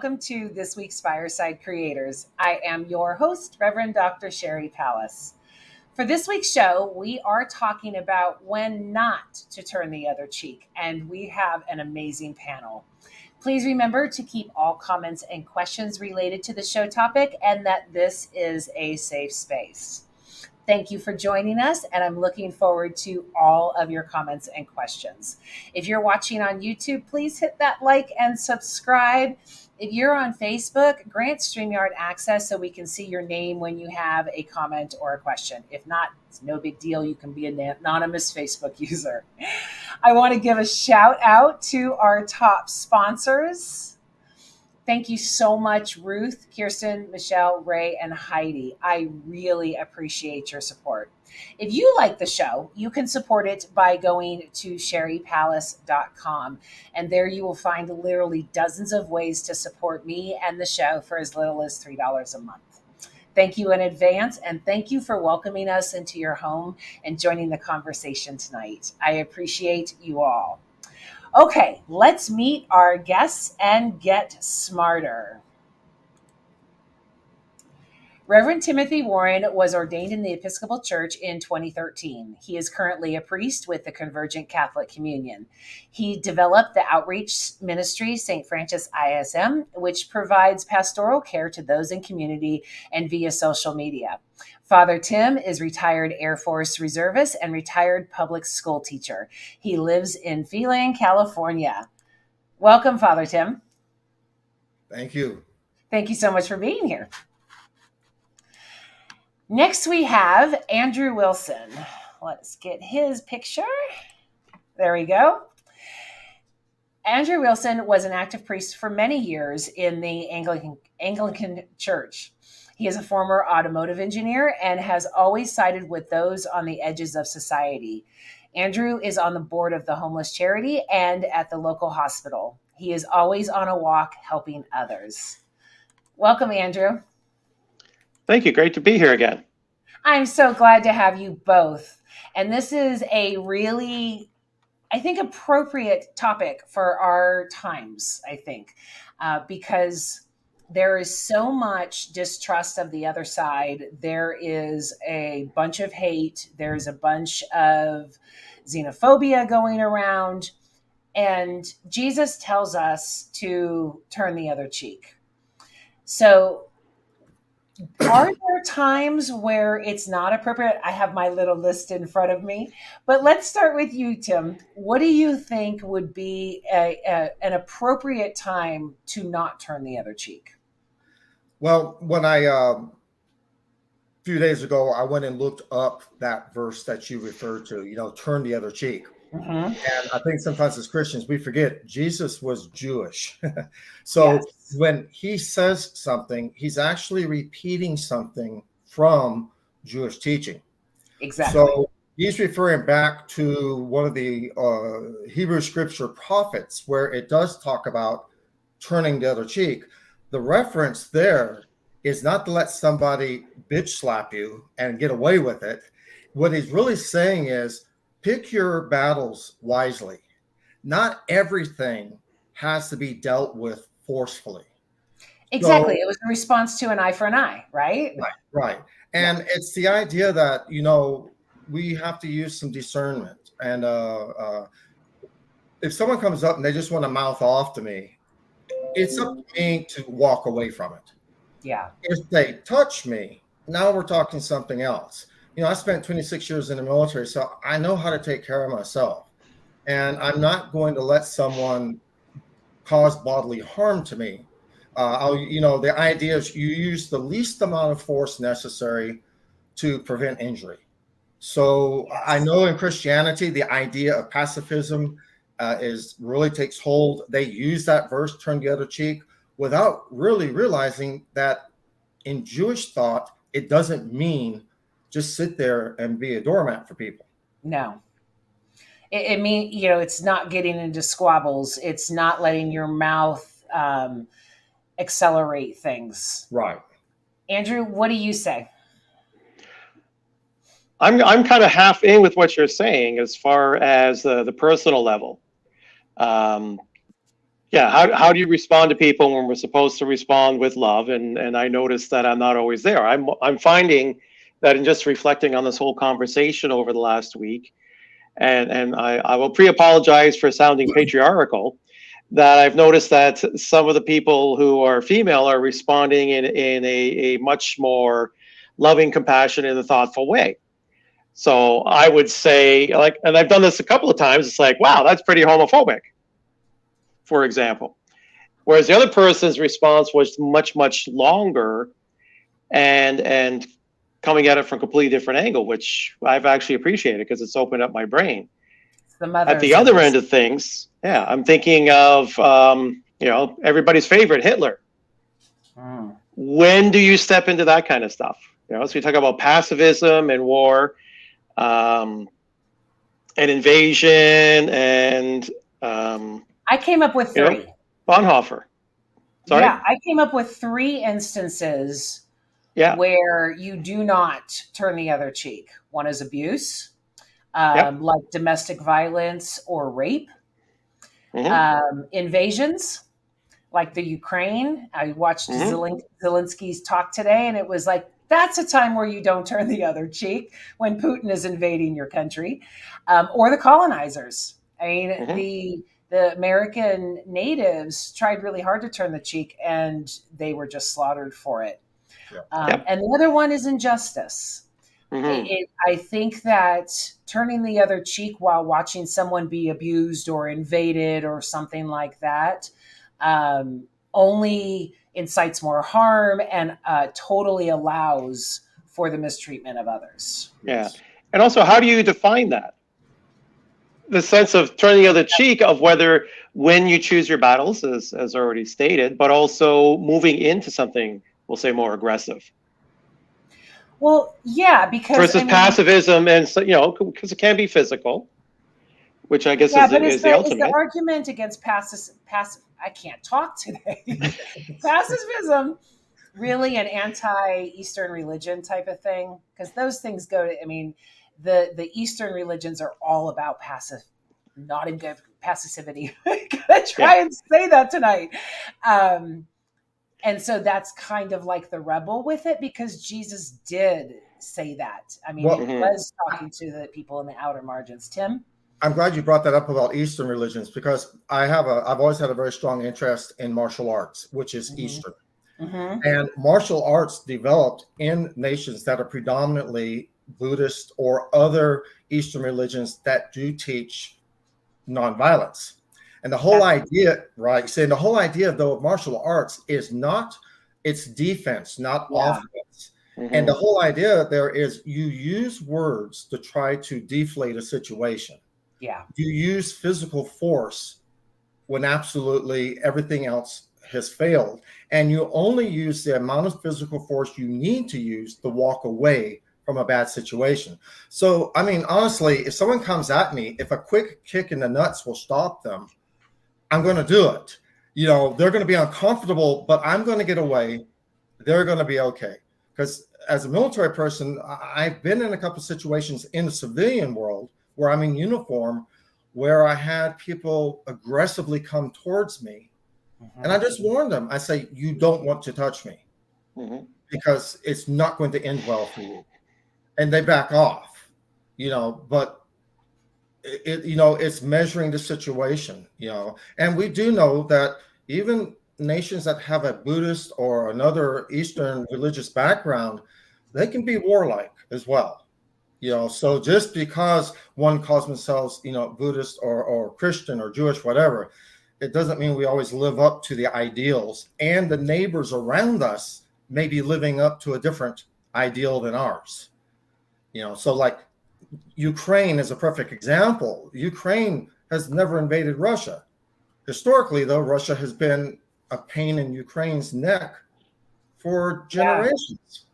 welcome to this week's Fireside Creators. I am your host, Reverend Dr. Sherry Palace. For this week's show, we are talking about when not to turn the other cheek, and we have an amazing panel. Please remember to keep all comments and questions related to the show topic and that this is a safe space. Thank you for joining us, and I'm looking forward to all of your comments and questions. If you're watching on YouTube, please hit that like and subscribe. If you're on Facebook, grant StreamYard access so we can see your name when you have a comment or a question. If not, it's no big deal. You can be an anonymous Facebook user. I want to give a shout out to our top sponsors. Thank you so much, Ruth, Kirsten, Michelle, Ray, and Heidi. I really appreciate your support. If you like the show, you can support it by going to sherrypalace.com. And there you will find literally dozens of ways to support me and the show for as little as $3 a month. Thank you in advance, and thank you for welcoming us into your home and joining the conversation tonight. I appreciate you all. Okay, let's meet our guests and get smarter. Reverend Timothy Warren was ordained in the Episcopal Church in 2013. He is currently a priest with the Convergent Catholic Communion. He developed the outreach ministry, St. Francis ISM, which provides pastoral care to those in community and via social media. Father Tim is retired Air Force reservist and retired public school teacher. He lives in Phelan, California. Welcome, Father Tim. Thank you. Thank you so much for being here. Next, we have Andrew Wilson. Let's get his picture. There we go. Andrew Wilson was an active priest for many years in the Anglican Church. He is a former automotive engineer and has always sided with those on the edges of society. Andrew is on the board of the homeless charity and at the local hospital. He is always on a walk helping others. Welcome, Andrew. Thank you. Great to be here again. I'm so glad to have you both. And this is a really, I think, appropriate topic for our times, I think, because there is so much distrust of the other side. There is a bunch of hate. There's a bunch of xenophobia going around. And Jesus tells us to turn the other cheek. So are there times where it's not appropriate? I have my little list in front of me, but let's start with you, Tim. What do you think would be an appropriate time to not turn the other cheek? Well, when a few days ago, I went and looked up that verse that you referred to, turn the other cheek. Mm-hmm. And I think sometimes as Christians, we forget Jesus was Jewish. So yes, when he says something, he's actually repeating something from Jewish teaching. Exactly. So he's referring back to one of the Hebrew scripture prophets where it does talk about turning the other cheek. The reference there is not to let somebody bitch slap you and get away with it. What he's really saying is, pick your battles wisely. Not everything has to be dealt with forcefully. Exactly. So, it was a response to an eye for an eye, right? Right. And yeah, it's the idea that, we have to use some discernment. And if someone comes up and they just want to mouth off to me, it's up to me to walk away from it. Yeah. If they touch me, now we're talking something else. I spent 26 years in the military, so I know how to take care of myself. And I'm not going to let someone cause bodily harm to me. The idea is you use the least amount of force necessary to prevent injury. So yes, I know in Christianity, the idea of pacifism really takes hold. They use that verse, turn the other cheek, without really realizing that in Jewish thought, it doesn't mean just sit there and be a doormat for people. No. It means, it's not getting into squabbles. It's not letting your mouth accelerate things. Right. Andrew, what do you say? I'm kind of half in with what you're saying as far as the personal level. Yeah, how do you respond to people when we're supposed to respond with love? And I notice that I'm not always there. I'm finding that in just reflecting on this whole conversation over the last week, and I will pre-apologize for sounding patriarchal, that I've noticed that some of the people who are female are responding in a much more loving, compassionate, and thoughtful way. So I would say, like, and I've done this a couple of times, it's like, wow, that's pretty homophobic, for example. Whereas the other person's response was much, much longer and coming at it from a completely different angle, which I've actually appreciated because it's opened up my brain. It's the At mothers the in other us. end of things, yeah, I'm thinking of everybody's favorite, Hitler. Mm. When do you step into that kind of stuff? So we talk about pacifism and war, and invasion, and I came up with three. Bonhoeffer. Sorry? Yeah, I came up with three instances where you do not turn the other cheek. One is abuse, like domestic violence or rape. Invasions, like the Ukraine. I watched Zelensky's talk today, and it was like, that's a time where you don't turn the other cheek when Putin is invading your country, or the colonizers. I mean, the American natives tried really hard to turn the cheek, and they were just slaughtered for it. And the other one is injustice. I think that turning the other cheek while watching someone be abused or invaded or something like that only incites more harm and totally allows for the mistreatment of others. Yeah. And also, how do you define that? The sense of turning the other cheek, of whether when you choose your battles, as already stated, but also moving into something, we'll say, more aggressive. Well, yeah, because versus pacifism, and because it can be physical, which I guess is the ultimate. Is the argument against passive? I can't talk today. Pacifism really an anti-Eastern religion type of thing? Because those things go to. I mean, the Eastern religions are all about not in good passivity. I gotta try and say that tonight. And so that's kind of like the rebel with it, because Jesus did say that. I mean, it was talking to the people in the outer margins. Tim? I'm glad you brought that up about Eastern religions, because I've always had a very strong interest in martial arts, which is Eastern. And martial arts developed in nations that are predominantly Buddhist or other Eastern religions that do teach nonviolence. And the whole idea, right? Saying the whole idea, though, of martial arts is it's defense, not offense. And the whole idea there is you use words to try to deflate a situation. Yeah. You use physical force when absolutely everything else has failed. And you only use the amount of physical force you need to use to walk away from a bad situation. So, I mean, honestly, if someone comes at me, if a quick kick in the nuts will stop them, I'm going to do it. They're going to be uncomfortable, but I'm going to get away. They're going to be okay. Because as a military person, I've been in a couple of situations in the civilian world where I'm in uniform, where I had people aggressively come towards me. And I just warned them. I say, you don't want to touch me because it's not going to end well for you. And they back off, but it's measuring the situation, and we do know that even nations that have a Buddhist or another Eastern religious background, they can be warlike as well, so just because one calls themselves, Buddhist or Christian or Jewish, whatever, it doesn't mean we always live up to the ideals, and the neighbors around us may be living up to a different ideal than ours, so like Ukraine is a perfect example. Ukraine has never invaded Russia. Historically, though, Russia has been a pain in Ukraine's neck for generations.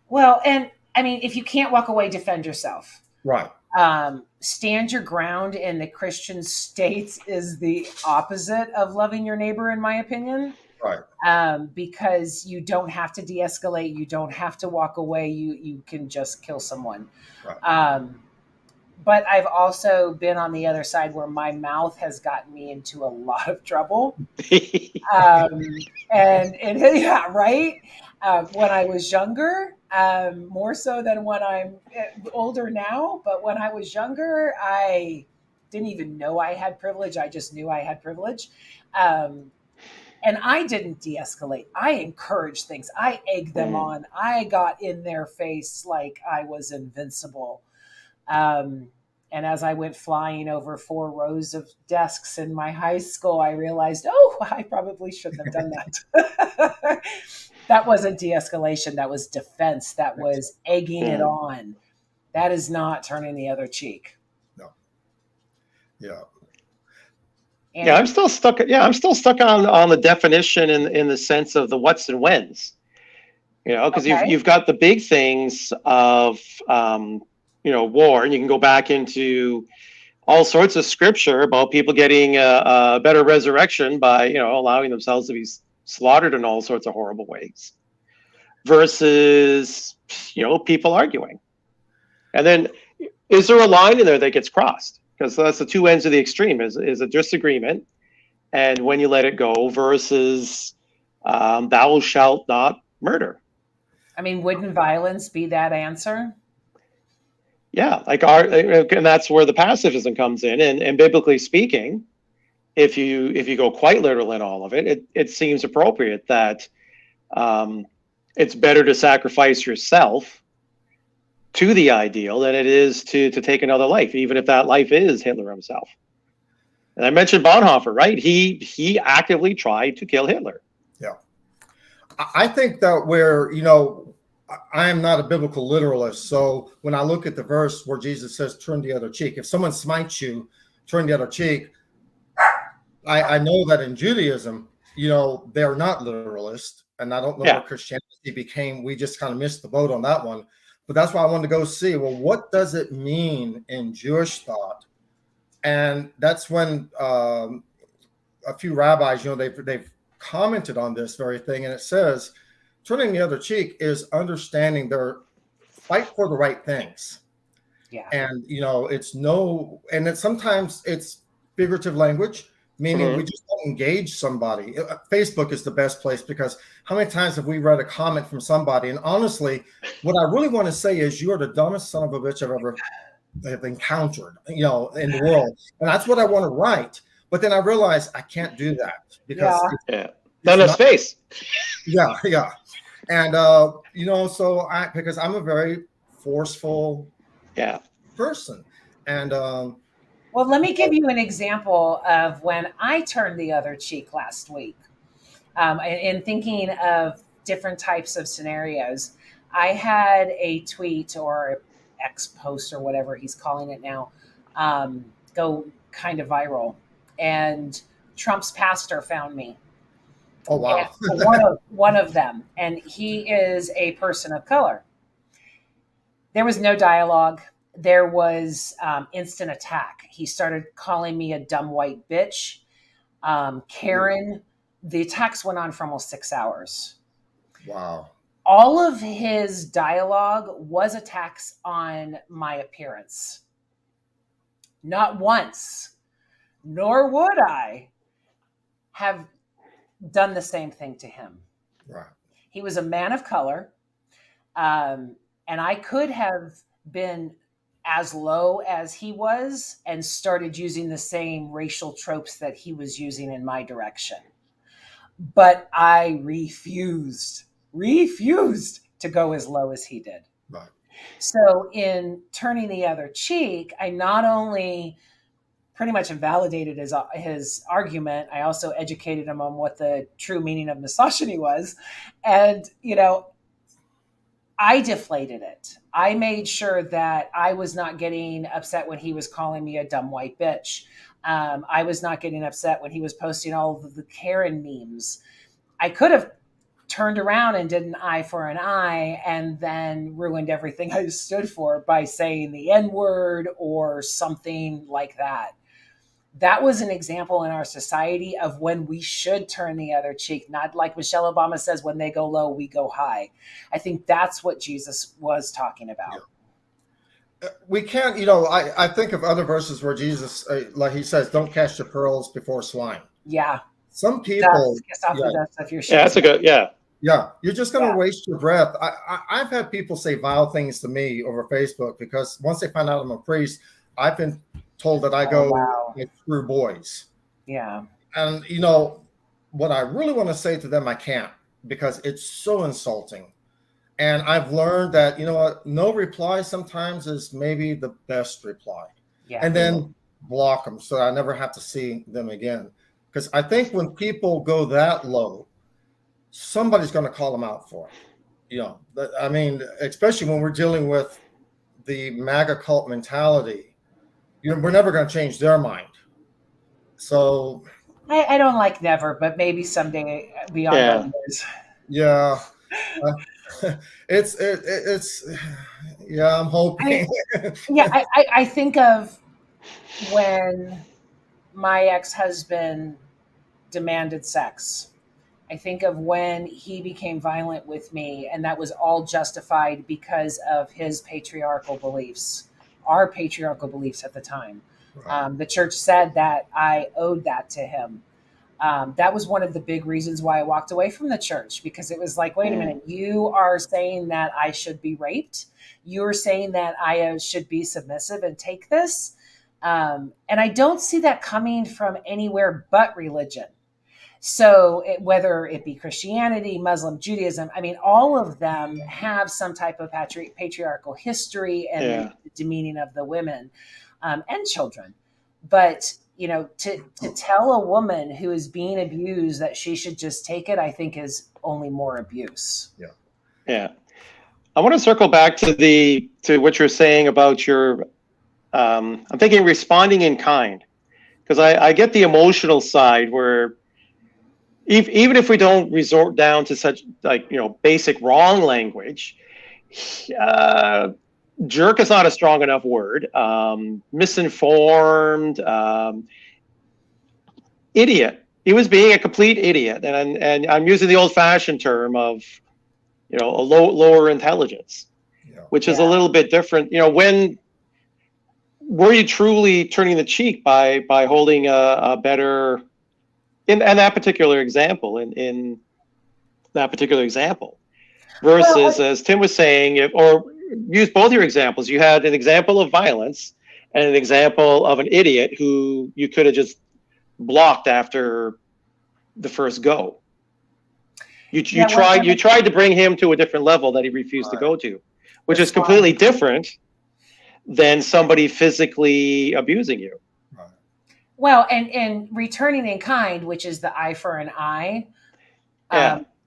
Well, and I mean, if you can't walk away, defend yourself. Right. Stand your ground in the Christian states is the opposite of loving your neighbor, in my opinion. Right. Because you don't have to de-escalate. You don't have to walk away. You can just kill someone. Right. but I've also been on the other side where my mouth has gotten me into a lot of trouble. Um, and it, yeah, right. When I was younger, more so than when I'm older now. But when I was younger, I didn't even know I had privilege. I just knew I had privilege. Um, and I didn't de escalate. I encouraged things, I egged them Mm. on. I got in their face like I was invincible. Um, and as I went flying over 4 rows of desks in my high school, I realized, oh, I probably shouldn't have done that. That wasn't de escalation. That was defense. That was egging it Mm. on. That is not turning the other cheek. No. Yeah. Yeah, And I'm still stuck. Yeah, I'm still stuck on the definition in the sense of the what's and whens. Because okay. you've got the big things of war, and you can go back into all sorts of scripture about people getting a better resurrection by allowing themselves to be slaughtered in all sorts of horrible ways, versus people arguing. And then is there a line in there that gets crossed? Because that's the two ends of the extreme: is a disagreement, and when you let it go, versus thou shalt not murder. I mean, wouldn't violence be that answer? Yeah, and that's where the pacifism comes in. And biblically speaking, if you go quite literal in all of it seems appropriate that it's better to sacrifice yourself to the ideal than it is to take another life, even if that life is Hitler himself. And I mentioned Bonhoeffer, right? He actively tried to kill Hitler. Yeah. I think that I am not a biblical literalist. So when I look at the verse where Jesus says, turn the other cheek, if someone smites you, turn the other cheek. I know that in Judaism, they're not literalist. And I don't know where Yeah. Christianity became. We just kind of missed the boat on that one. But that's why I wanted to go see, well, what does it mean in Jewish thought? And that's when a few rabbis, they've commented on this very thing. And it says, turning the other cheek is understanding their fight for the right things. Yeah. And, sometimes it's figurative language, meaning we Mm-hmm. just don't engage somebody. Facebook is the best place, because how many times have we read a comment from somebody? And honestly, what I really want to say is, you're the dumbest son of a bitch I've ever have encountered, in the world. And that's what I want to write. But then I realized I can't do that, because Yeah. Yeah. it's Not enough not, space. yeah, yeah. And, because I'm a very forceful Yeah. person. And, Well, let me give you an example of when I turned the other cheek last week. In thinking of different types of scenarios, I had a tweet or X post or whatever he's calling it now go kind of viral, and Trump's pastor found me. oh, And wow. one of them, and he is a person of color. There was no dialogue. There was instant attack. He started calling me a dumb white bitch, Karen. The attacks went on for almost 6 hours. Wow. All of his dialogue was attacks on my appearance. Not once, nor would I have done the same thing to him. Right. He was a man of color, and I could have been as low as he was and started using the same racial tropes that he was using in my direction. But I refused to go as low as he did. Right. So in turning the other cheek, I not only pretty much invalidated his argument, I also educated him on what the true meaning of misogyny was. And, I deflated it. I made sure that I was not getting upset when he was calling me a dumb white bitch. I was not getting upset when he was posting all of the Karen memes. I could have turned around and did an eye for an eye and then ruined everything I stood for by saying the N word or something like that. That was an example in our society of when we should turn the other cheek, not like Michelle Obama says, when they go low, we go high. I think that's what Jesus was talking about. we can't, I think of other verses where Jesus, like he says, don't cast your pearls before swine. Yeah. Some people, Kiss off the dust of your shoes. Yeah, that's a good, yeah. Yeah, you're just going to waste your breath. I've had people say vile things to me over Facebook because once they find out I'm a priest, I've been told that I go through boys. Yeah. And, what I really want to say to them, I can't because it's so insulting. And I've learned that, no reply sometimes is maybe the best reply. Yeah. And then block them so I never have to see them again. Because I think when people go that low, somebody's going to call them out for it. I mean, especially when we're dealing with the MAGA cult mentality, we're never going to change their mind. So I don't like never, but maybe someday beyond our years. Yeah. It's I'm hoping. I think of when my ex-husband demanded sex. I think of when he became violent with me, and that was all justified because of his patriarchal beliefs, our patriarchal beliefs at the time. Right. The church said that I owed that to him. That was one of the big reasons why I walked away from the church, because it was like, wait a minute, you are saying that I should be raped. You're saying that I should be submissive and take this. And I don't see that coming from anywhere but religion. So whether it be Christianity, Muslim, Judaism, I mean, all of them have some type of patriarchal history and the demeaning of the women and children. But, to tell a woman who is being abused that she should just take it, I think is only more abuse. Yeah. Yeah. I want to circle back to what you're saying about your, I'm thinking responding in kind, because I get the emotional side where even if we don't resort down to such basic wrong language, jerk is not a strong enough word. Misinformed, idiot. He was being a complete idiot, and I'm using the old-fashioned term of, a lower intelligence, which is a little bit different. When were you truly turning the cheek by holding a better in that particular example? In that particular example, versus as Tim was saying, or use both your examples. You had an example of violence and an example of an idiot who you could have just blocked after the first go. You tried to bring him to a different level that he refused to go to, which is completely different than somebody physically abusing you. Well, and returning in kind, which is the eye for an eye,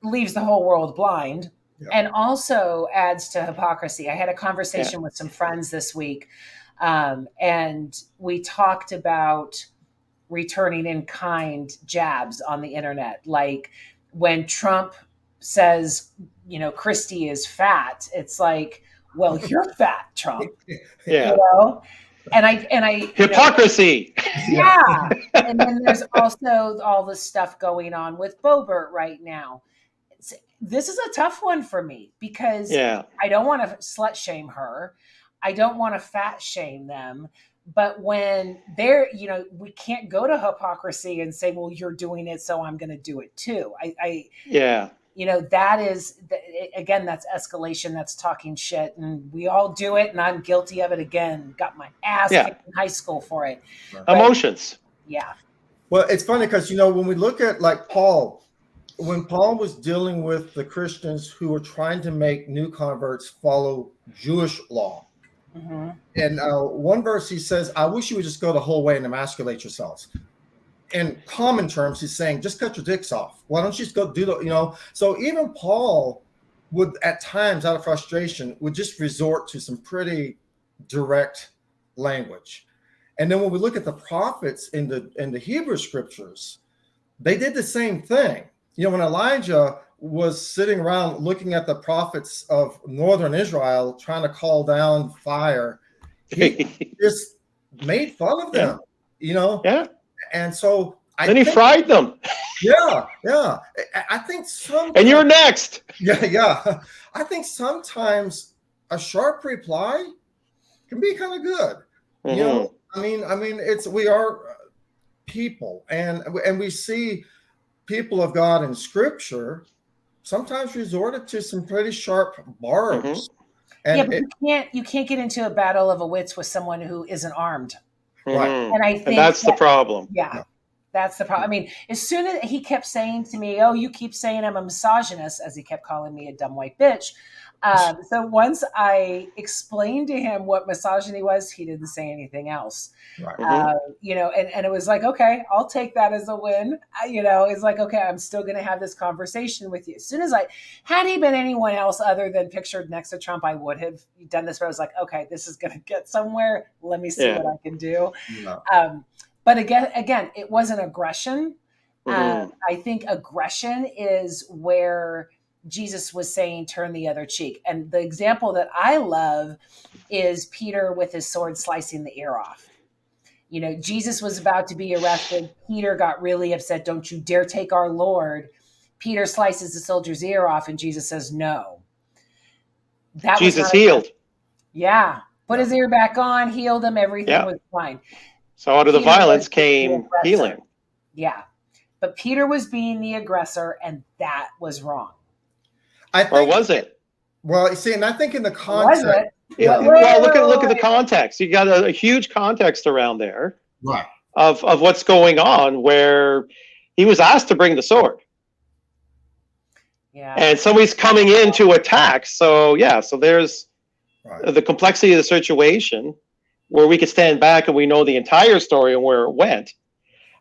leaves the whole world blind. And also adds to hypocrisy. I had a conversation with some friends this week, and we talked about returning in kind jabs on the internet. Like when Trump says, Christy is fat, it's like, well, you're fat, Trump. And I hypocrisy. And then there's also all this stuff going on with Boebert right now. This is a tough one for me because I don't want to slut shame her. I don't want to fat shame them. But when they're, we can't go to hypocrisy and say, well, you're doing it, so I'm going to do it too. That is, again, that's escalation. That's talking shit. And we all do it. And I'm guilty of it again. Got my ass kicked in high school for it. Emotions. Well, it's funny because, when we look at like Paul, when Paul was dealing with the Christians who were trying to make new converts follow Jewish law, and one verse he says, I wish you would just go the whole way and emasculate yourselves. In common terms, he's saying, just cut your dicks off. Why don't you just go do the, So even Paul would, at times, out of frustration, would just resort to some pretty direct language. And then when we look at the prophets in the Hebrew scriptures, they did the same thing. When Elijah was sitting around looking at the prophets of northern Israel trying to call down fire, he just made fun of them, And so he fried them. I think sometimes, and you're next. I think sometimes a sharp reply can be kind of good. Mhm. You know, I mean, we are people, and we see people of God in Scripture sometimes resorted to some pretty sharp barbs. Yeah, And but you can't get into a battle of a wits with someone who isn't armed. right. Mhm. And I think that's the problem. Yeah, that's the problem. I mean, as soon as he kept saying to me, "Oh, you keep saying I'm a misogynist," as he kept calling me a dumb white bitch. So once I explained to him what misogyny was, he didn't say anything else. Right. You know, and it was like, okay, I'll take that as a win. You know, it's like, okay, I'm still going to have this conversation with you. As soon as had he been anyone else other than pictured next to Trump, I would have done this. But I was like, okay, this is going to get somewhere. Let me see what I can do. Yeah. But again, it wasn't aggression. Mhm. I think aggression is where Jesus was saying, turn the other cheek. And the example that I love is Peter with his sword slicing the ear off. You know, Jesus was about to be arrested. Peter got really upset. Don't you dare take our Lord. Peter slices the soldier's ear off, and Jesus says, no. That was Jesus not healed. Yeah. Put his ear back on, healed him. Everything was fine. So out of the Peter violence was the came aggressor. healing. Yeah. But Peter was being the aggressor, and that was wrong. Or was it? Well, you see, and I think in the Was context, it? Yeah. Wait, Well, look at the context. You got a huge context around there right, of what's going on, where he was asked to bring the sword, Yeah. and somebody's coming in to attack. So yeah, so there's right. the complexity of the situation, where we could stand back and we know the entire story and where it went.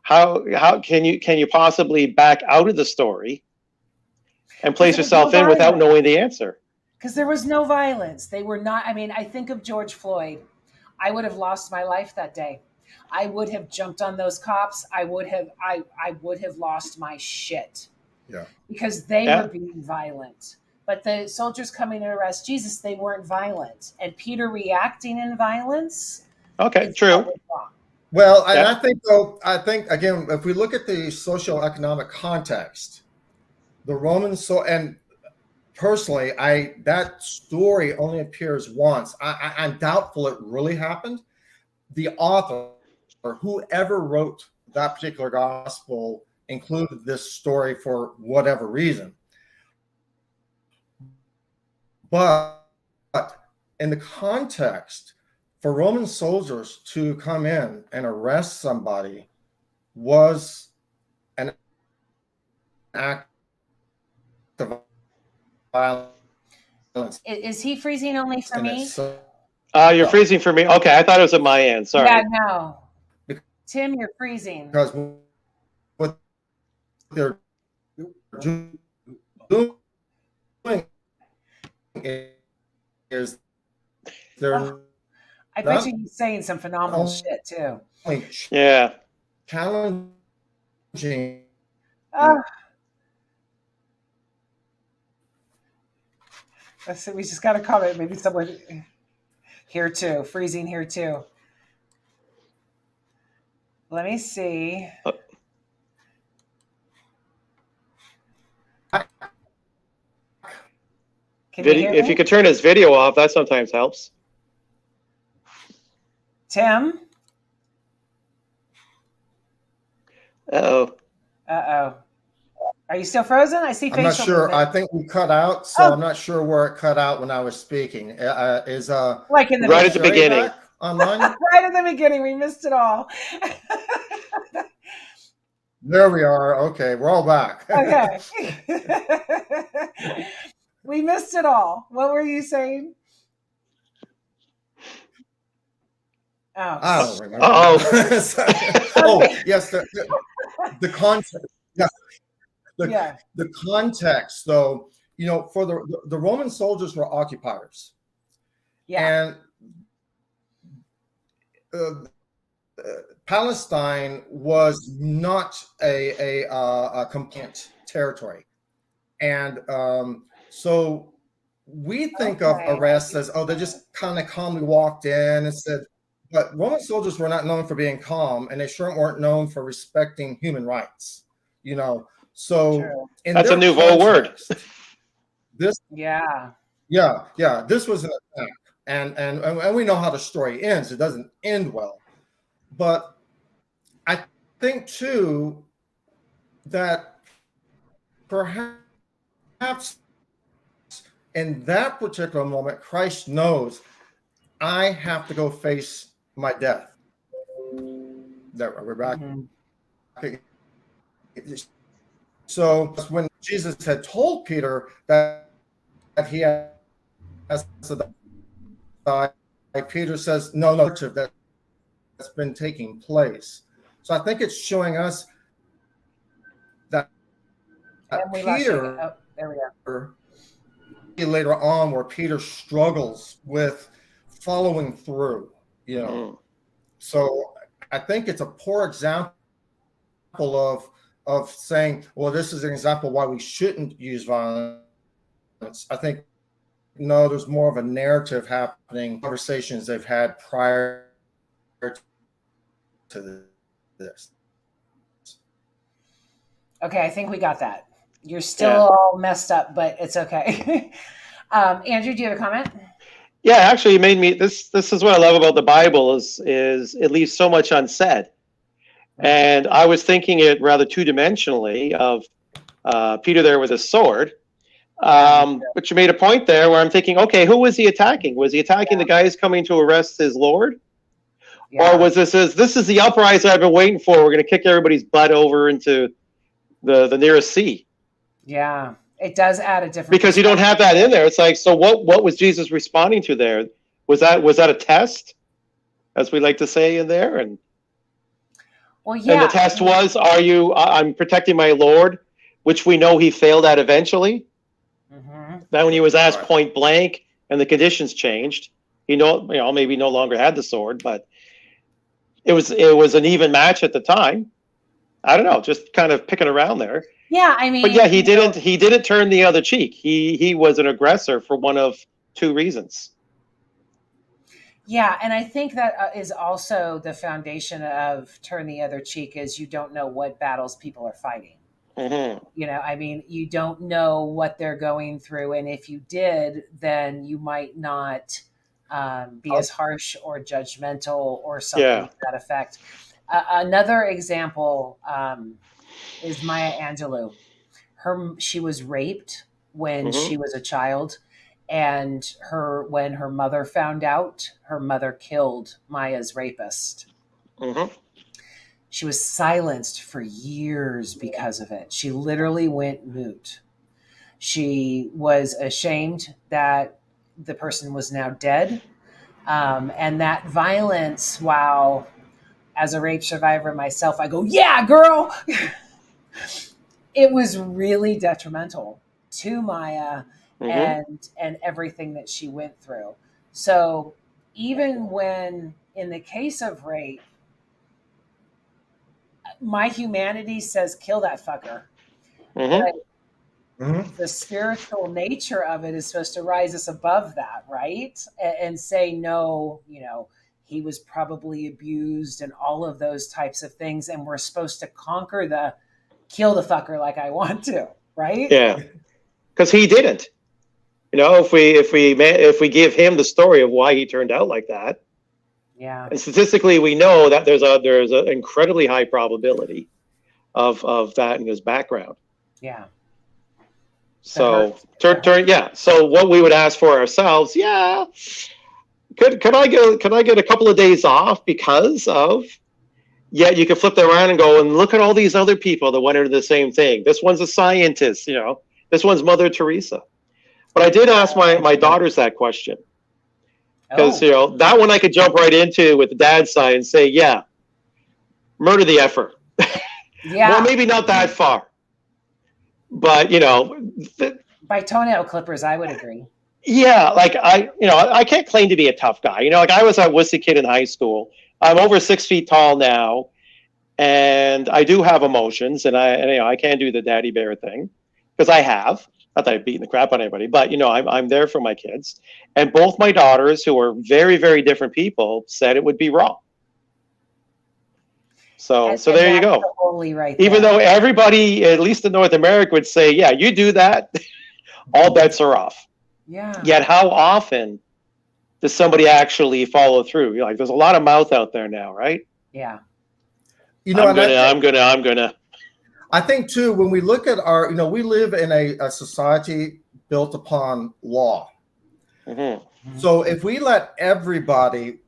How can you possibly back out of the story and place yourself in without knowing the answer? Because there was no violence. They were not. I mean, I think of George Floyd. I would have lost my life that day. I would have jumped on those cops. I would have lost my shit. Yeah. Because they were being violent. But the soldiers coming to arrest Jesus, they weren't violent. And Peter reacting in violence. Okay, true. Well, and I think again, if we look at the socioeconomic context, the Romans and personally, that story only appears once. I'm doubtful it really happened. The author or whoever wrote that particular gospel included this story for whatever reason. But in the context, for Roman soldiers to come in and arrest somebody was an act of violence. Is he freezing only for me? You're freezing for me. Okay, I thought it was at my end. Sorry. Yeah, no. Tim, you're freezing. Because what they're doing is I bet you he's saying some phenomenal shit too. Yeah. Challenging. Let's see. We just got a comment. Maybe someone here too. Freezing here too. Let me see. If you could turn his video off, that sometimes helps. Tim? Uh-oh. Are you still frozen? I see facial I'm not sure. movement. I think we cut out, so I'm not sure where it cut out when I was speaking. Is like in the right at the beginning. Online? Right at the beginning. We missed it all. There we are. Okay, we're all back. Okay. We missed it all. What were you saying? Oh. I don't remember. Uh-oh. Yes, the context. Yeah. The context, though, for the Roman soldiers were occupiers. Yeah. And Palestine was not a compliant territory. And so we think of arrests as, they just kind of calmly walked in and said, but Roman soldiers were not known for being calm, and they sure weren't known for respecting human rights, So that's a nouveau word. This was an attack. And we know how the story ends. It doesn't end well. But I think too that perhaps in that particular moment, Christ knows I have to go face my death. That we're back. So when Jesus had told Peter that he has to die, Peter says, no, that's been taking place. So I think it's showing us that Peter, there we are. Later on, where Peter struggles with following through, So I think it's a poor example of saying, well, this is an example why we shouldn't use violence. I think no, there's more of a narrative happening, conversations they've had prior to this. Okay, I think we got that. You're still all messed up, but it's okay. Andrew, do you have a comment? Yeah, actually, it made me. This is what I love about the Bible is it leaves so much unsaid, and I was thinking it rather two-dimensionally of Peter there with a sword. But you made a point there where I'm thinking, okay, who was he attacking? Was he attacking the guys coming to arrest his Lord? Yeah. Or was this is the uprising I've been waiting for? We're going to kick everybody's butt over into the nearest sea. Yeah, it does add a different. Because you don't have that in there. It's like, so what was Jesus responding to there? Was that a test, as we like to say in there? And well, yeah. And the test was, I'm protecting my Lord, which we know he failed at eventually. Mm-hmm. Then when he was asked point blank and the conditions changed, maybe no longer had the sword, but it was an even match at the time. I don't know, just kind of picking around there. Yeah, I mean, but yeah, he didn't turn the other cheek. He was an aggressor for one of two reasons. Yeah, and I think that is also the foundation of turn the other cheek is you don't know what battles people are fighting. Mm-hmm. I mean, you don't know what they're going through, and if you did, then you might not be as harsh or judgmental or something to that effect. Another example is Maya Angelou. She was raped when she was a child, and when her mother found out, her mother killed Maya's rapist. Mm-hmm. She was silenced for years because of it. She literally went mute. She was ashamed that the person was now dead. And that violence, while as a rape survivor myself, I go, yeah, girl. It was really detrimental to Maya and everything that she went through. So even when, in the case of rape, my humanity says kill that fucker. But the spiritual nature of it is supposed to rise us above that, right? And say, no, he was probably abused and all of those types of things. And we're supposed to conquer the kill the fucker like I want to, right? Yeah, because he didn't. If we give him the story of why he turned out like that, yeah, and statistically we know that there's an incredibly high probability of that in his background. Yeah. So So what we would ask for ourselves, could I get a couple of days off because of? Yeah, you can flip that around and go and look at all these other people that went into the same thing. This one's a scientist, This one's Mother Teresa. But I did ask my daughters that question. Because, that one I could jump right into with the dad's side and say, yeah, murder the effer. Yeah. Well, maybe not that far. But, by toenail clippers, I would agree. Yeah, I can't claim to be a tough guy. I was a wussy kid in high school. I'm over 6 feet tall now, and I do have emotions, and I can't do the daddy bear thing because I have. Not that I've beaten the crap on anybody, but I'm there for my kids. And both my daughters, who are very, very different people, said it would be wrong. So there you go. Even though everybody, at least in North America, would say, yeah, you do that, all bets are off. Yeah. Yet how often does somebody actually follow through? You're like, there's a lot of mouth out there now, right? Yeah. You know, I'm gonna. I think too, when we look at our, we live in a society built upon law. Mm-hmm. So if we let everybody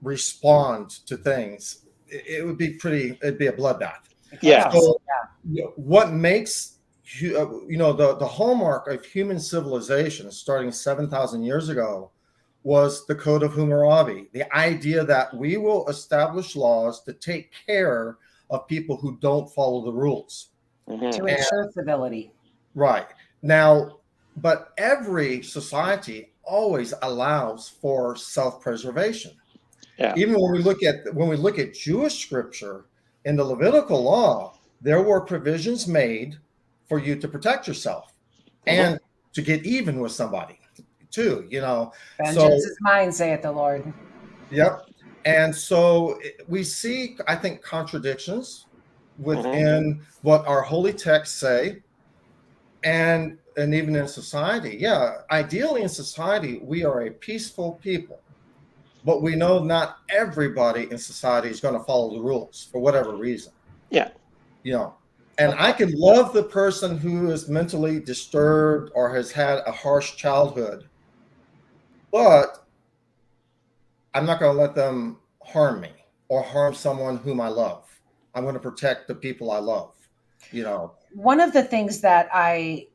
respond to things, it'd be a bloodbath. Yeah. So what makes, the hallmark of human civilization starting 7,000 years ago was the Code of Hammurabi, the idea that we will establish laws to take care of people who don't follow the rules. To ensure civility. Right. Now, but every society always allows for self-preservation. Yeah. Even when we look at Jewish scripture in the Levitical law, there were provisions made for you to protect yourself and to get even with somebody too, Vengeance is mine, saith the Lord. Yep. And so we see, I think, contradictions within what our holy texts say, and even in society. Yeah, ideally in society, we are a peaceful people, but we know not everybody in society is going to follow the rules for whatever reason. Yeah. And I can love the person who is mentally disturbed or has had a harsh childhood, but I'm not going to let them harm me or harm someone whom I love. I'm going to protect the people I love. One of the things that I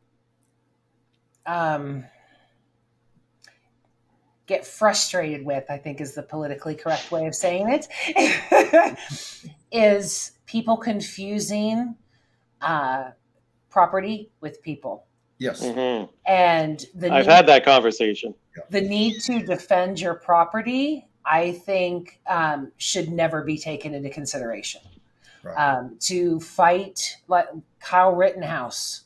get frustrated with, I think is the politically correct way of saying it, is people confusing property with people. Yes. And I've had that conversation. The need to defend your property, I think, should never be taken into consideration. Right. To fight, like Kyle Rittenhouse,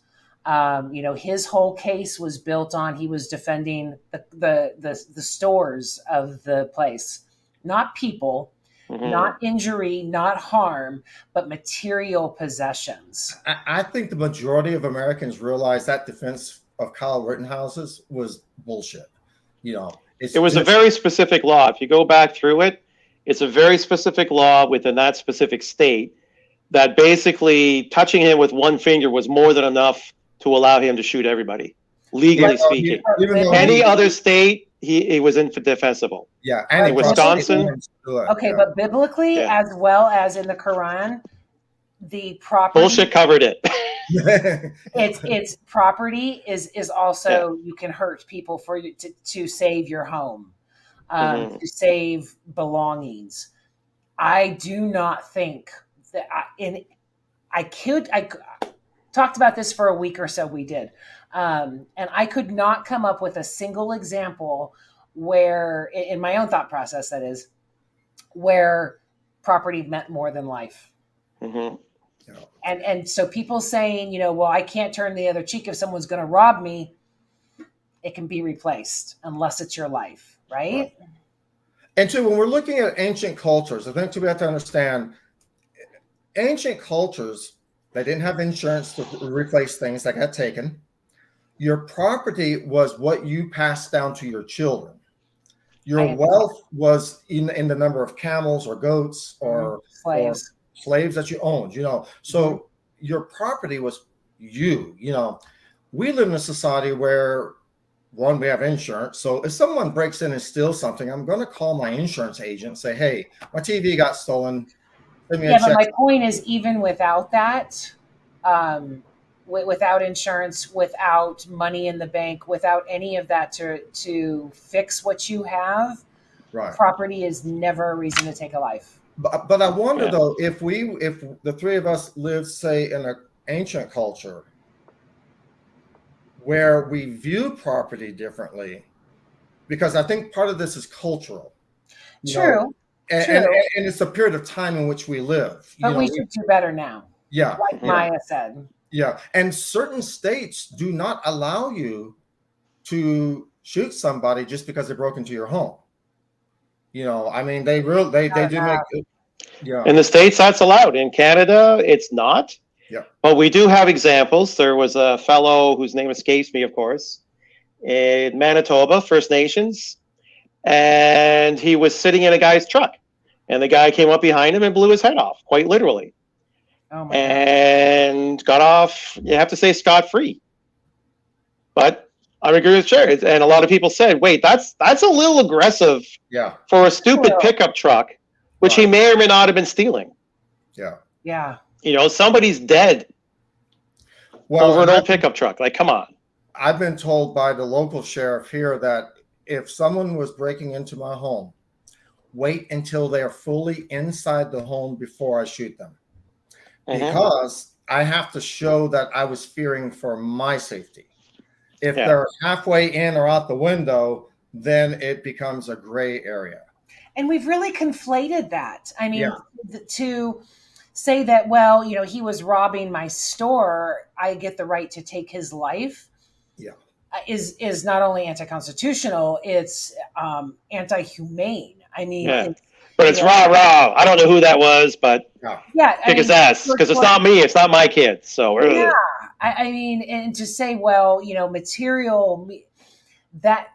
his whole case was built on he was defending the stores of the place, not people, not injury, not harm, but material possessions. I think the majority of Americans realize that defense of Kyle Rittenhouse's was bullshit. It was a very specific law. If you go back through it, it's a very specific law within that specific state that basically touching him with one finger was more than enough to allow him to shoot everybody, legally speaking. Any other state, he was indefensible. Yeah, and in Wisconsin. Okay, but biblically, as well as in the Quran, the property bullshit covered it. It's property is also you can hurt people for you to save your home, to save belongings. I do not think that I talked about this for a week or so. We did, and I could not come up with a single example where, in my own thought process, that is, where property meant more than life. And so people saying, well, I can't turn the other cheek if someone's going to rob me. It can be replaced unless it's your life, right? And two, when we're looking at ancient cultures, I think we have to understand ancient cultures, they didn't have insurance to replace things that got taken. Your property was what you passed down to your children. Your wealth was in the number of camels or goats or slaves that you owned, So your property was you, We live in a society where, one, we have insurance. So if someone breaks in and steals something, I'm going to call my insurance agent and say, hey, my TV got stolen. But my point is, even without that, without insurance, without money in the bank, without any of that to fix what you have, property is never a reason to take a life. But I wonder though, if the three of us lived, say, in an ancient culture where we view property differently, because I think part of this is cultural. True. And it's a period of time in which we live. But we should do better now. Yeah. Like Maya said. Yeah. And certain states do not allow you to shoot somebody just because they broke into your home. I mean, they do make it. Yeah. In the States, that's allowed. In Canada, it's not. Yeah. But we do have examples. There was a fellow whose name escapes me, of course, in Manitoba, First Nations. and he was sitting in a guy's truck, and the guy came up behind him and blew his head off, quite literally. Oh my God. And got off, you have to say, scot-free. But I agree with Sherry. And a lot of people said, wait, that's a little aggressive for a stupid pickup truck, which he may or may not have been stealing. Yeah. Somebody's dead over an old pickup truck. Like, come on. I've been told by the local sheriff here that if someone was breaking into my home, wait until they are fully inside the home before I shoot them. Because I have to show that I was fearing for my safety. If they're halfway in or out the window, then it becomes a gray area. And we've really conflated that. I mean, to say that, well, he was robbing my store, I get the right to take his life. Is not only anti-constitutional, it's anti-humane. I mean, but it's rah. I don't know who that was, but kick his ass, because it's not me. It's not my kid. So I mean, and to say, well, material, that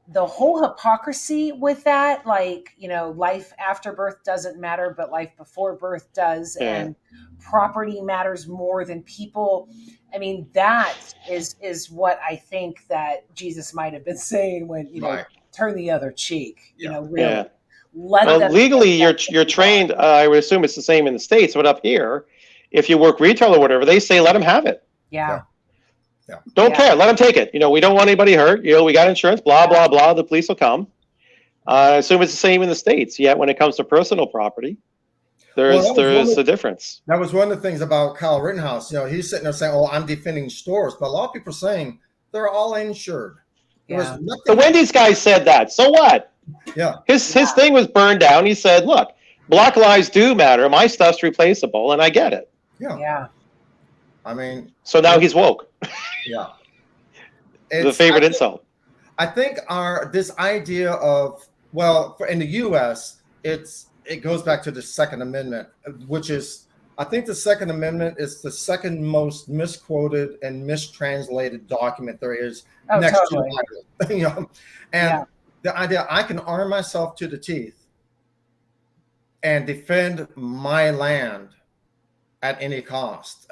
the whole hypocrisy with that, like, life after birth doesn't matter, but life before birth does, and property matters more than people. I mean, that is what I think that Jesus might have been saying when, turn the other cheek, really. Well, legally, you're trained. I would assume it's the same in the States, but up here, if you work retail or whatever, they say let them have it. Don't care. Let them take it. We don't want anybody hurt. We got insurance. Blah blah blah. The police will come. I assume it's the same in the States. Yet when it comes to personal property, there's a difference. That was one of the things about Kyle Rittenhouse. He's sitting there saying, "Oh, I'm defending stores," but a lot of people are saying they're all insured. The Wendy's guy said that. So what? His thing was burned down. He said, "Look, Black lives do matter. My stuff's replaceable, and I get it." I mean, so now he's woke. The favorite insult. I think this idea of, in the U.S., it goes back to the Second Amendment, which is, I think the Second Amendment is the second most misquoted and mistranslated document there is next to the Bible. And the idea I can arm myself to the teeth and defend my land at any cost.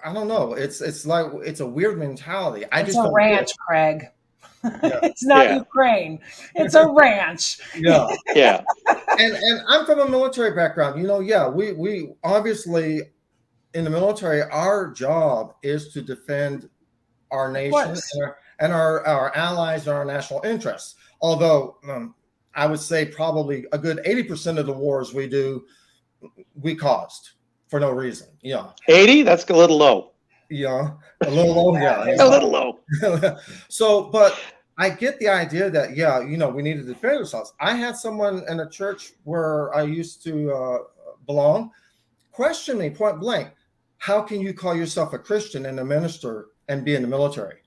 I don't know. It's like, it's a weird mentality. It's a ranch, Craig. It's not Ukraine. It's a ranch. And I'm from a military background. We obviously in the military, our job is to defend our nation and our allies and our national interests. Although I would say probably a good 80% of the wars we caused for no reason. 80? That's a little low. A little low. A little low. So, but I get the idea that, we need to defend ourselves. I had someone in a church where I used to belong question me point blank, how can you call yourself a Christian and a minister and be in the military?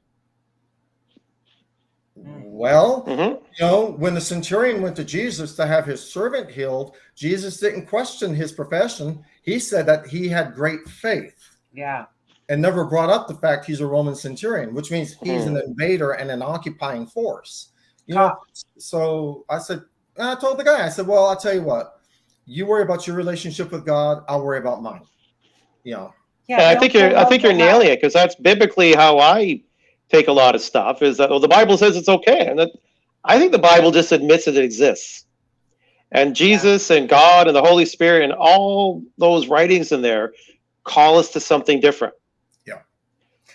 Well, when the centurion went to Jesus to have his servant healed, Jesus didn't question his profession. He said that he had great faith. And never brought up the fact he's a Roman centurion, which means he's an invader and an occupying force. So I told the guy, I said, well, I'll tell you what, you worry about your relationship with God, I'll worry about mine. I think you're nailing it, because that's biblically how I take a lot of stuff, is that, the Bible says it's okay. And I think the Bible just admits that it exists. And Jesus and God and the Holy Spirit and all those writings in there call us to something different.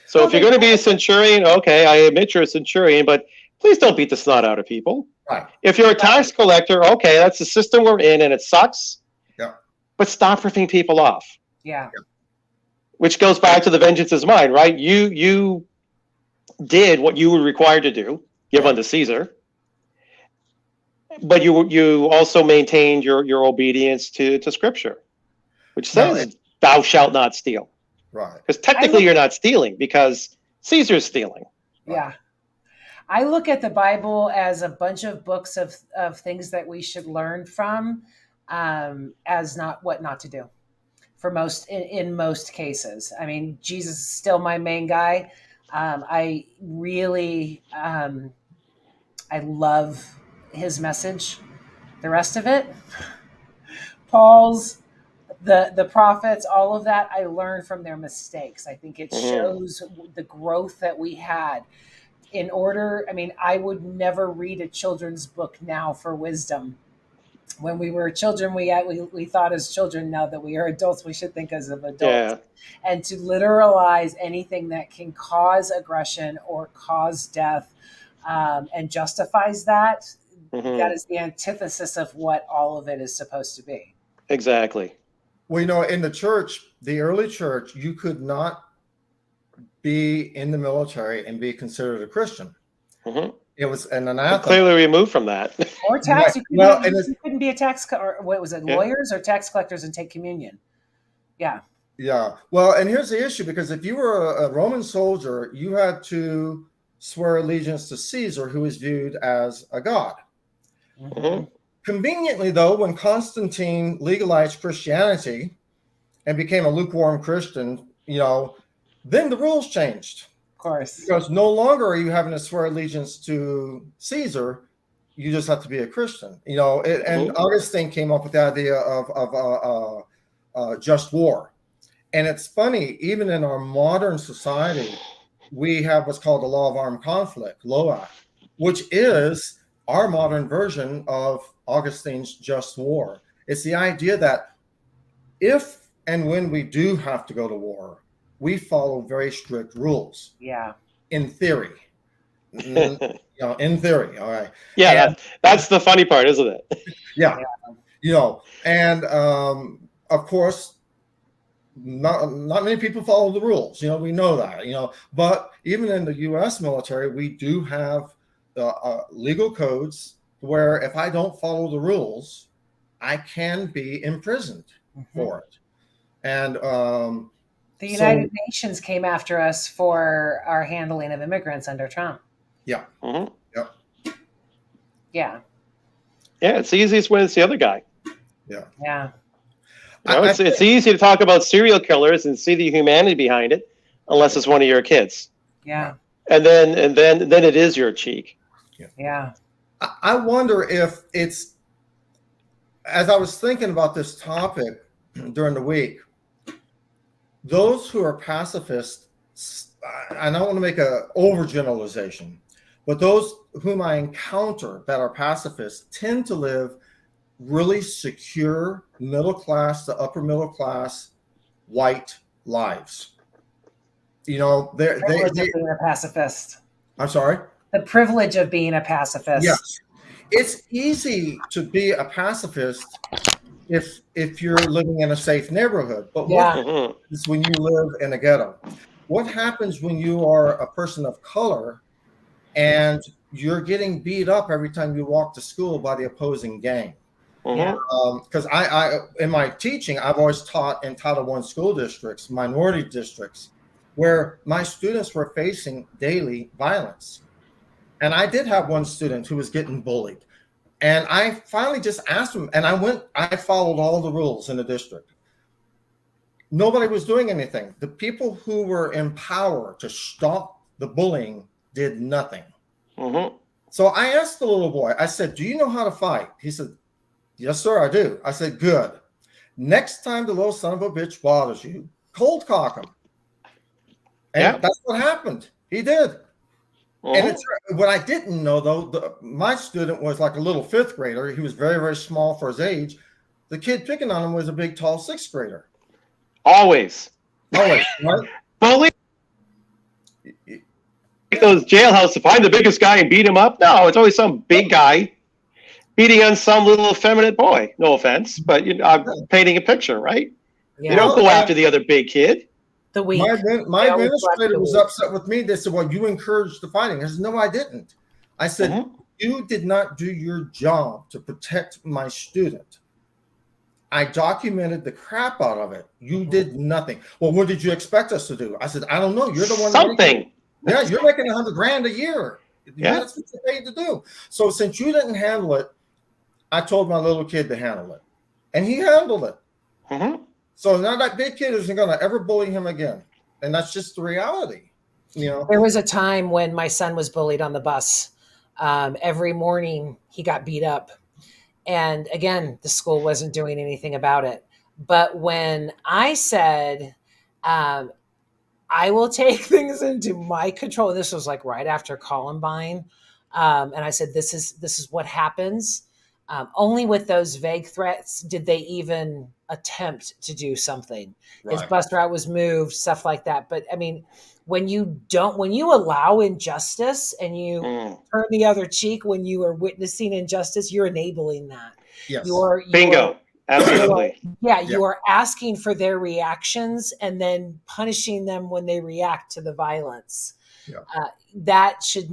So if you're going to be a centurion, okay, I admit you're a centurion, but please don't beat the snot out of people. If you're a tax collector, okay, that's the system we're in and it sucks. But stop ripping people off. Which goes back to the vengeance is mine, right? You did what you were required to do, give unto Caesar, but you also maintained your obedience to Scripture, which says, "Thou shalt not steal." Because technically you're not stealing, because Caesar's stealing. I look at the Bible as a bunch of books of things that we should learn from, as what not to do. In most cases. I mean, Jesus is still my main guy. I really, I I love his message. The rest of it, Paul's, the prophets, all of that, I learned from their mistakes. I think it shows the growth that we had. In order, I mean, I would never read a children's book now for wisdom. When we were children, we thought as children. Now that we are adults, we should think as of adults. Yeah. And to literalize anything that can cause aggression or cause death, and justifies that, that is the antithesis of what all of it is supposed to be. Exactly. Well, you know, in the church, the early church, you could not be in the military and be considered a Christian. It was an anathema. Clearly removed from that. Or tax. Right. You couldn't be a tax, or what was it, lawyers or tax collectors and take communion. Yeah. Yeah. Well, and here's the issue, because if you were a Roman soldier, you had to swear allegiance to Caesar, who is viewed as a god. Conveniently, though, when Constantine legalized Christianity and became a lukewarm Christian, you know, then the rules changed. Of course. Because no longer are you having to swear allegiance to Caesar. You just have to be a Christian. You know, and Augustine came up with the idea of just war. And it's funny, even in our modern society, we have what's called the law of armed conflict, LOAC, which is our modern version of Augustine's just war. It's the idea that if and when we do have to go to war, we follow very strict rules. Yeah. In theory. You know, in theory. All right. Yeah, that's the funny part, isn't it? Yeah. You know, and of course, not many people follow the rules. You know, we know that, you know, but even in the U.S. military, we do have legal codes where if I don't follow the rules, I can be imprisoned for it. And the United Nations came after us for our handling of immigrants under Trump. Yeah. Yeah. Yeah. Yeah, it's the easiest when it's the other guy. Yeah. Yeah. You know, it's easy to talk about serial killers and see the humanity behind it, unless it's one of your kids. Yeah. And then it is your cheek. Yeah. I wonder if it's, as I was thinking about this topic during the week, those who are pacifists, I don't want to make an overgeneralization, but those whom I encounter that are pacifists tend to live really secure middle class to upper middle class white lives. You know, they being a pacifist. I'm sorry? The privilege of being a pacifist. Yes. It's easy to be a pacifist if you're living in a safe neighborhood. But what happens when you live in a ghetto? What happens when you are a person of color and you're getting beat up every time you walk to school by the opposing gang? Because I in my teaching, I've always taught in Title I school districts, minority districts, where my students were facing daily violence. And I did have one student who was getting bullied. And I finally just asked him, and I followed all the rules in the district. Nobody was doing anything. The people who were in power to stop the bullying did nothing. So I asked the little boy, I said, "Do you know how to fight?" He said, "Yes, sir, I do." I said, "Good. Next time the little son of a bitch bothers you, cold cock him." And that's what happened. He did. And it's what I didn't know, though. My student was like a little fifth grader. He was very, very small for his age. The kid picking on him was a big, tall sixth grader. Always, right? Bully. Those jailhouse to find the biggest guy and beat him up. No, it's always some big guy beating on some little effeminate boy. No offense, but I'm painting a picture, right? Yeah. You don't go after the other big kid. The weak. My administrator was upset with me. They said, "Well, you encouraged the fighting." I said, "No, I didn't." I said, "You did not do your job to protect my student. I documented the crap out of it. You did nothing." "Well, what did you expect us to do?" I said, "I don't know. You're the one." Something. Yeah, you're making $100,000 a year. Yeah, that's what you're paid to do. So since you didn't handle it, I told my little kid to handle it, and he handled it. So now that big kid isn't going to ever bully him again, and that's just the reality. You know, there was a time when my son was bullied on the bus Every morning he got beat up. And again, the school wasn't doing anything about it. But when I said, I will take things into my control, this was like right after Columbine. And I said, this is what happens. Only with those vague threats did they even attempt to do something. His Right. bus route was moved, stuff like that. But I mean, when you allow injustice and you turn the other cheek when you are witnessing injustice, you're enabling that. Yes. Bingo. Absolutely. You are asking for their reactions and then punishing them when they react to the violence. Yeah. That should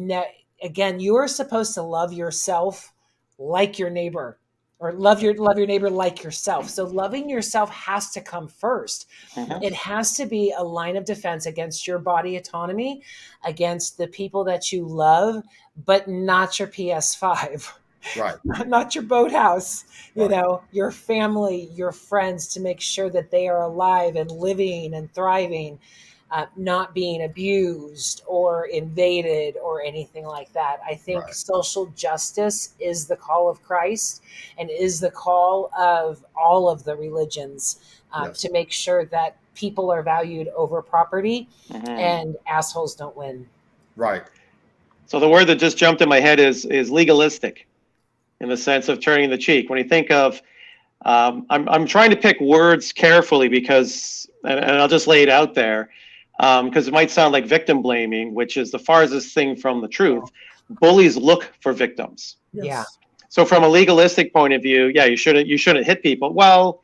again, you are supposed to love yourself like your neighbor, or love your neighbor like yourself. So loving yourself has to come first. Mhm. It has to be a line of defense against your body autonomy, against the people that you love, but not your PS5. Right. Not your boathouse, Right. your family, your friends, to make sure that they are alive and living and thriving, not being abused or invaded or anything like that. I think Right. social justice is the call of Christ and is the call of all of the religions, Yes. to make sure that people are valued over property and assholes don't win. Right. So the word that just jumped in my head is legalistic, in the sense of turning the cheek. When you think of, I'm trying to pick words carefully because, and I'll just lay it out there, because it might sound like victim blaming, which is the farthest thing from the truth. Bullies look for victims. Yes. Yeah. So from a legalistic point of view, yeah, you shouldn't hit people. Well,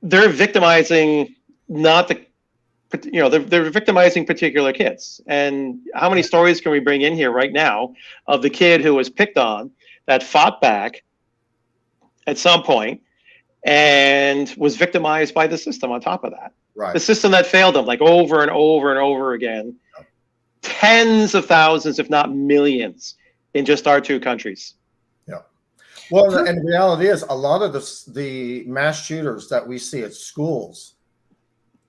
they're victimizing they're victimizing particular kids. And how many stories can we bring in here right now of the kid who was picked on, that fought back at some point and was victimized by the system on top of that? Right. The system that failed them, like over and over and over again. Tens of thousands, if not millions, in just our two countries. Yeah. Well, and the reality is, a lot of the mass shooters that we see at schools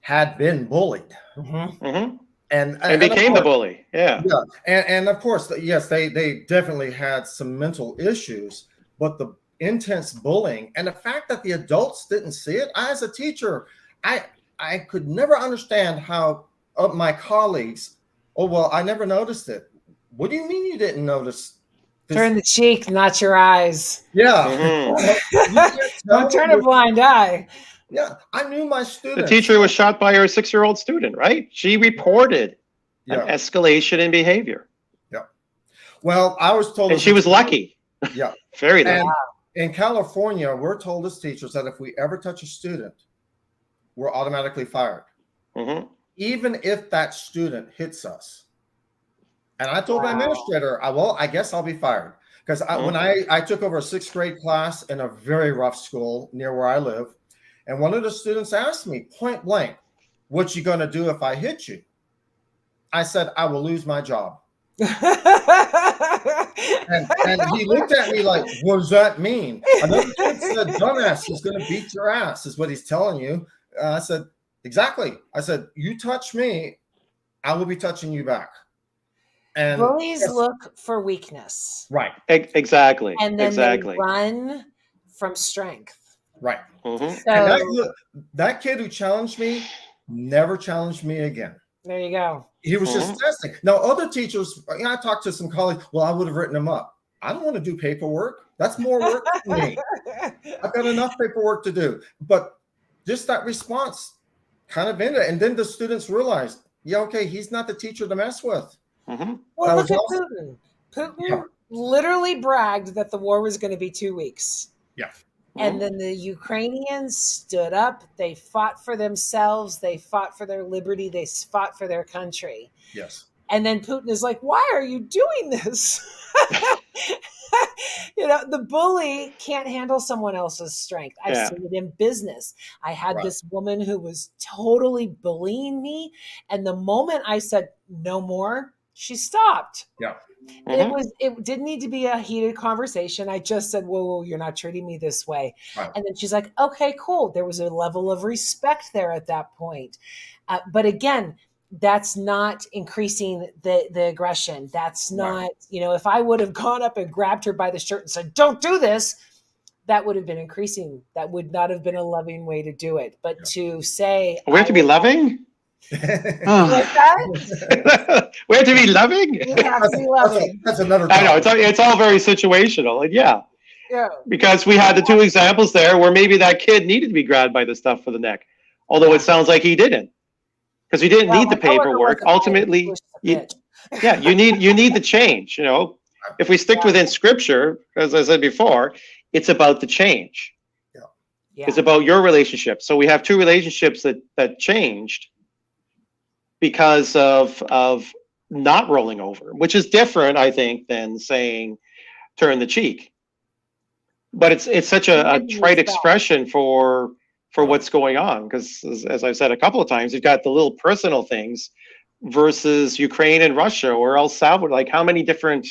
had been bullied. Mm-hmm. Mm-hmm. And became the bully. Yeah. Yeah. And of course, yes, they definitely had some mental issues, but the intense bullying and the fact that the adults didn't see it, as a teacher, I could never understand how my colleagues, oh, well, I never noticed it. What do you mean you didn't notice? Turn the cheek, not your eyes. Yeah. Mm-hmm. Don't turn a blind eye. Yeah, I knew my The students. teacher was shot by her 6-year-old student, right? She reported an escalation in behavior. Yeah. Well, I was told, and she was lucky. Yeah. Very lucky. And in California, we're told as teachers that if we ever touch a student, we're automatically fired. Mm-hmm. Even if that student hits us. And I told my administrator, I guess I'll be fired. Because when I took over a 6th grade class in a very rough school near where I live, and one of the students asked me point blank, what you going to do if I hit you? I said, I will lose my job. and he looked at me like, what does that mean? Another kid said, dumbass, he's going to beat your ass, is what he's telling you. I said, exactly. I said, you touch me, I will be touching you back. And bullies look for weakness. Right. Exactly. And then they run from strength. Right. Mm-hmm. So, and that kid who challenged me never challenged me again. There you go. He was just testing. Now, other teachers, I talked to some colleagues, well, I would have written them up. I don't want to do paperwork. That's more work for me. I've got enough paperwork to do. But just that response kind of ended. And then the students realized, yeah, okay, he's not the teacher to mess with. Mm-hmm. Well, look at Putin. Putin literally bragged that the war was going to be 2 weeks. Yeah. And then the Ukrainians stood up. They fought for themselves. They fought for their liberty. They fought for their country. Yes. And then Putin is like, why are you doing this? The bully can't handle someone else's strength. I've seen it in business. I had this woman who was totally bullying me. And the moment I said, no more, she stopped. Yeah. It didn't need to be a heated conversation. I just said, whoa, you're not treating me this way. Right. And then she's like, okay, cool. There was a level of respect there at that point. But again, that's not increasing the aggression. That's not, if I would have gone up and grabbed her by the shirt and said, "Don't do this," that would have been increasing. That would not have been a loving way to do it. But to say, We have to be loving? What's that? We have to be loving? You have to be loving. That's another I know, topic. it's all very situational. And yeah, Yeah. because we had the two examples there where maybe that kid needed to be grabbed by the stuff for the neck. Although it sounds like he didn't. Because he didn't need the paperwork. Ultimately, you need the change. If we stick within scripture, as I said before, it's about the change. Yeah. It's about your relationship. So we have two relationships that changed because of not rolling over, which is different, I think, than saying turn the cheek. But it's such a trite expression for what's going on, because as I've said a couple of times, you've got the little personal things versus Ukraine and Russia or El Salvador. Like, how many different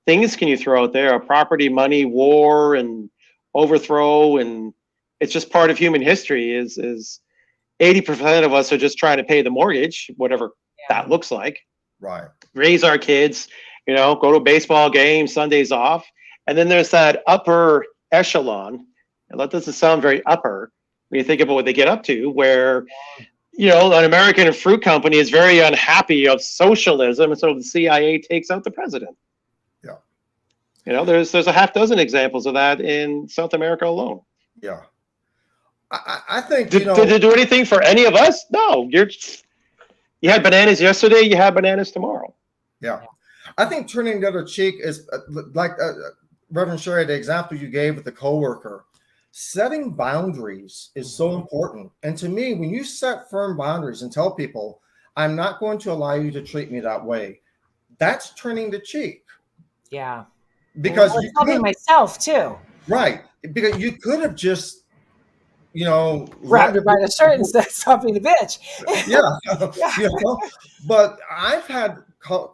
things can you throw out there? Property, money, war, and overthrow, and it's just part of human history. Is 80% of us are just trying to pay the mortgage, whatever that looks like. Right. Raise our kids, go to a baseball game, Sundays off. And then there's that upper echelon, and that doesn't sound very upper when you think about what they get up to, where, an American fruit company is very unhappy of socialism, and so the CIA takes out the president. Yeah. There's a half dozen examples of that in South America alone. Yeah. I think, Did it do anything for any of us? No. You had bananas yesterday, you have bananas tomorrow. Yeah. I think turning the other cheek is like Reverend Sherry, the example you gave with the coworker. Setting boundaries is so important. And to me, when you set firm boundaries and tell people, I'm not going to allow you to treat me that way, that's turning the cheek. Yeah. Because you helping myself too. Right. Because you could have just, grabbed her by the shirt and said, "Stop being a bitch." But I've had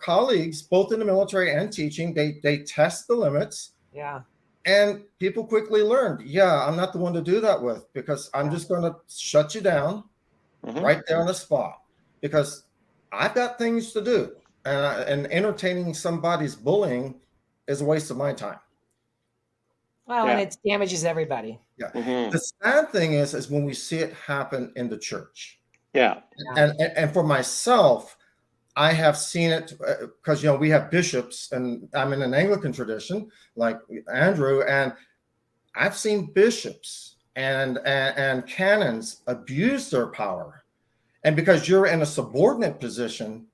colleagues, both in the military and teaching, they test the limits. Yeah. And people quickly learned, I'm not the one to do that with, because I'm just going to shut you down right there on the spot, because I've got things to do. And entertaining somebody's bullying is a waste of my time. Well, and it damages everybody. Yeah. The sad thing is when we see it happen in the church. Yeah. And for myself, I have seen it because, we have bishops, and I'm in an Anglican tradition like Andrew, and I've seen bishops and canons abuse their power. And because you're in a subordinate position,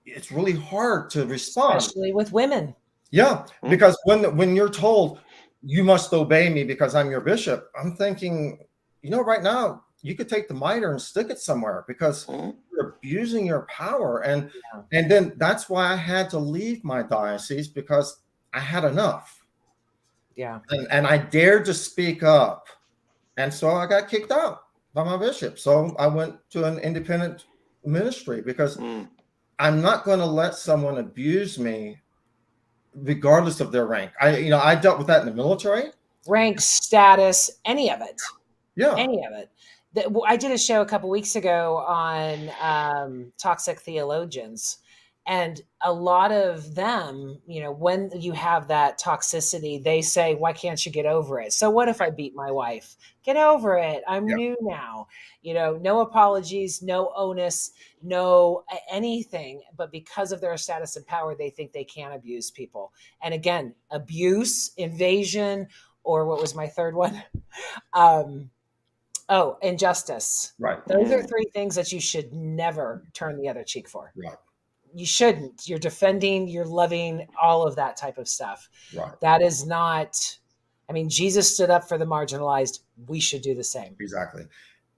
it's really hard to respond. Especially with women. Yeah, because when you're told you must obey me because I'm your bishop, I'm thinking, right now you could take the mitre and stick it somewhere, because you're abusing your power. And then that's why I had to leave my diocese, because I had enough. Yeah. And I dared to speak up. And so I got kicked out by my bishop. So I went to an independent ministry, because I'm not going to let someone abuse me regardless of their rank. I dealt with that in the military. Rank, status, any of it. Yeah. Any of it. I did a show a couple weeks ago on toxic theologians, and a lot of them, when you have that toxicity, they say, "Why can't you get over it?" So what if I beat my wife? Get over it. I'm new now. No apologies, no onus, no anything. But because of their status and power, they think they can abuse people. And again, abuse, invasion, or what was my third one? Injustice. Right. Those are three things that you should never turn the other cheek for. Right. You shouldn't. You're defending, you're loving, all of that type of stuff. Right. That is not, Jesus stood up for the marginalized. We should do the same. Exactly.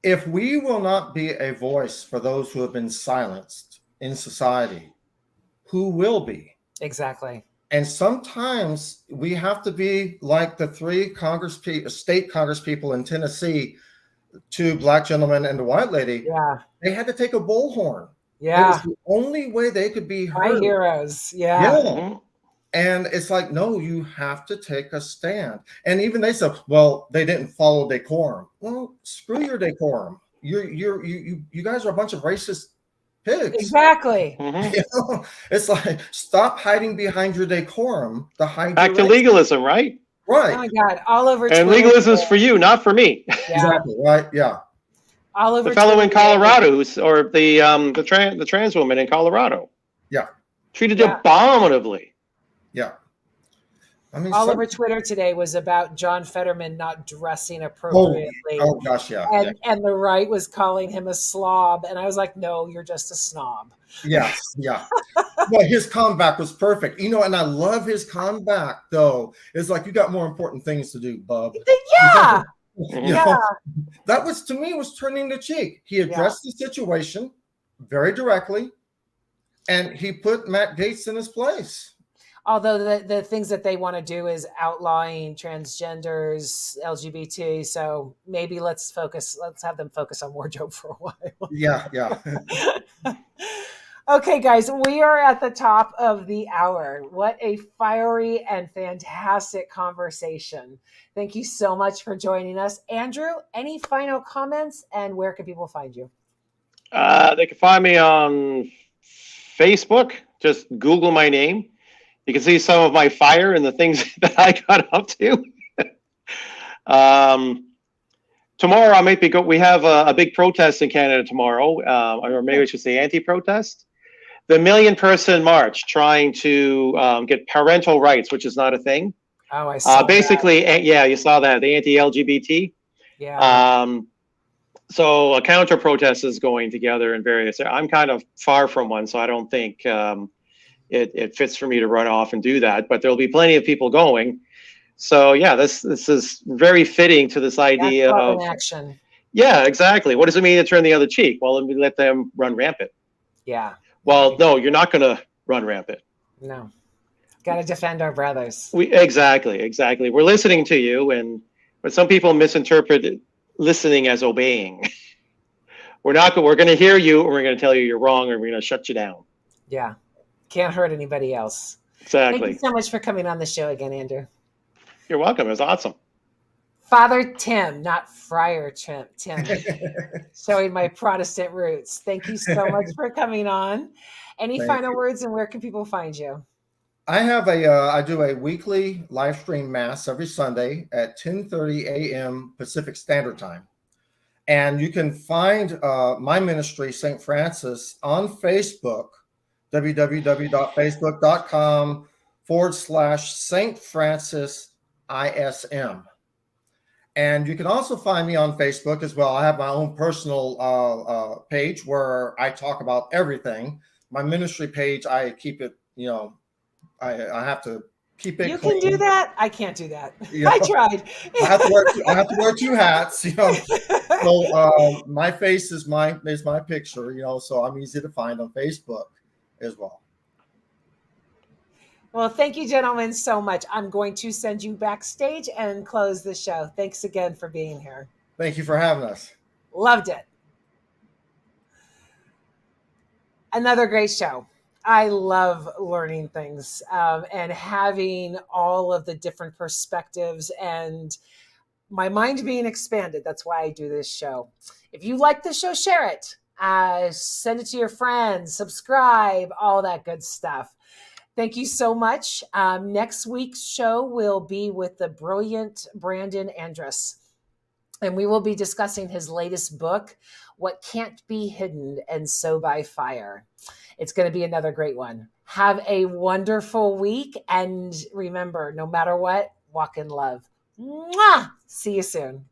If we will not be a voice for those who have been silenced in society, who will be? Exactly. And sometimes we have to be like the three state Congress people in Tennessee, two black gentlemen and the white lady. Yeah. They had to take a bullhorn. Yeah. It was the only way they could be heard. My heroes. Yeah. And it's like, no, you have to take a stand. And even they said, well, they didn't follow decorum. Well, screw your decorum. you guys are a bunch of racist pigs. Exactly. Mm-hmm. You know? It's like, stop hiding behind your decorum to hide Back your to race. legalism, right? Right. Oh my God. All over And Twitter. legalism is for you, not for me. Yeah. Exactly. Right. Yeah. All over The fellow Twitter in today. Colorado, or the trans woman in Colorado, Yeah. treated Yeah. abominably. Yeah. I mean, All over Twitter today was about John Fetterman not dressing oh, appropriately. oh gosh, yeah. Yeah. And the right was calling him a slob. And I was like, no, you're just a snob. Yes. Yeah. But his comeback was perfect. You know, and I love his comeback, though. It's like, you got more important things to do, bub. Yeah. You Yeah. know, that was, to me, was turning the cheek. He addressed the situation very directly, and he put Matt Gaetz in his place. Although the things that they want to do is outlawing transgenders, LGBT. So maybe let's have them focus on wardrobe for a while. Yeah, yeah. Okay, guys, we are at the top of the hour. What a fiery and fantastic conversation. Thank you so much for joining us. Andrew, any final comments, and where can people find you? They can find me on Facebook. Just Google my name. You can see some of my fire and the things that I got up to. Tomorrow I might be we have a big protest in Canada tomorrow, or maybe I should say anti-protest. The 1 million person march trying to get parental rights, which is not a thing. Oh, I saw basically, yeah, you saw that, the anti-LGBT. Yeah. So a counter protest is going together in various. I'm kind of far from one, so I don't think it fits for me to run off and do that. But there'll be plenty of people going. So yeah, this is very fitting to this idea of action. Yeah, exactly. What does it mean to turn the other cheek? Well, then we let them run rampant. Yeah. Well, no, you're not going to run rampant. No. Got to defend our brothers. Exactly. We're listening to you, but some people misinterpret listening as obeying. We're going to hear you, and we're going to tell you you're wrong, and we're going to shut you down. Yeah. Can't hurt anybody else. Exactly. Thank you so much for coming on the show again, Andrew. You're welcome. It was awesome. Father Tim, not Friar Tim, showing my Protestant roots. Thank you so much for coming on. Any final words, and where can people find you? I do a weekly live stream mass every Sunday at 10:30 a.m. Pacific Standard Time. And you can find my ministry, St. Francis, on Facebook, www.facebook.com/St. Francis ISM. And you can also find me on Facebook as well. I have my own personal page where I talk about everything. My ministry page, I keep it, I have to keep it. You clean. Can do that. I can't do that. I tried. I have to wear two hats. So my face is my picture. So I'm easy to find on Facebook as well. Well, thank you, gentlemen, so much. I'm going to send you backstage and close the show. Thanks again for being here. Thank you for having us. Loved it. Another great show. I love learning things and having all of the different perspectives and my mind being expanded. That's why I do this show. If you like the show, share it. Send it to your friends, subscribe, all that good stuff. Thank you so much. Next week's show will be with the brilliant Brandon Andrus, and we will be discussing his latest book, What Can't Be Hidden and So by Fire. It's going to be another great one. Have a wonderful week, and remember, no matter what, walk in love. Mwah! See you soon.